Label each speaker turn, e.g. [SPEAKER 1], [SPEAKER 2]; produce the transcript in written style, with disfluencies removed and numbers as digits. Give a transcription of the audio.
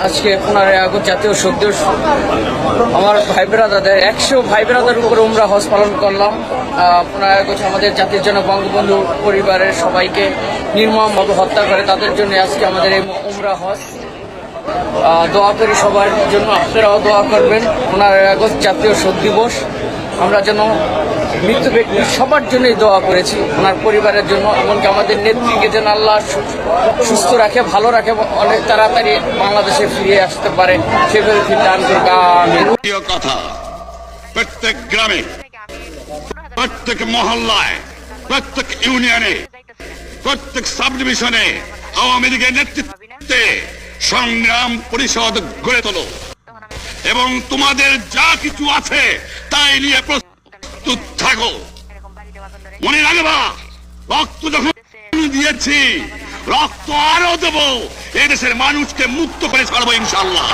[SPEAKER 1] আজকে 15 আগস্ট জাতীয় শোক দিবস। আমার ভাই ব্রাদারদের 100 ভাই ব্রাদার উপরে উমরা হজ পালন করলাম। 15 আগস্ট আমাদের জাতির জন্য বঙ্গবন্ধু পরিবারের সবাইকে নির্মমভাবে হত্যা করে, তাদের জন্য আজকে আমাদের এই উমরা হজ। দোয়া করি সবার জন্য, আপনারাও দোয়া করবেন। 15 আগস্ট জাতীয় শোক দিবস, আমরা যেন মৃত্যু ব্যক্তি সবার জন্যই দোয়া করেছি, ওনার পরিবারের জন্য, এমনকি আমাদের নেত্রীকে যেন আল্লাহ সুস্থ রাখে, ভালো রাখে, অনেক তাড়াতাড়ি বাংলাদেশে ফিরে আসতে পারে, সেভাবে দান করুক।
[SPEAKER 2] কথা প্রত্যেক গ্রামে, প্রত্যেক মহল্লায়, প্রত্যেক ইউনিয়নে, প্রত্যেক সাব ডিভিশনে আওয়ামী লীগের নেতৃত্বে সংগ্রাম পরিষদ গড়ে তোলো এবং তোমাদের যা কিছু আছে তাই নিয়ে প্রস্তুত থাকো। মনে রাখবা, রক্ত যখন দিয়েছি, রক্ত আরো দেবো, এদেশের মানুষকে মুক্ত করে ছাড়বো ইনশাআল্লাহ।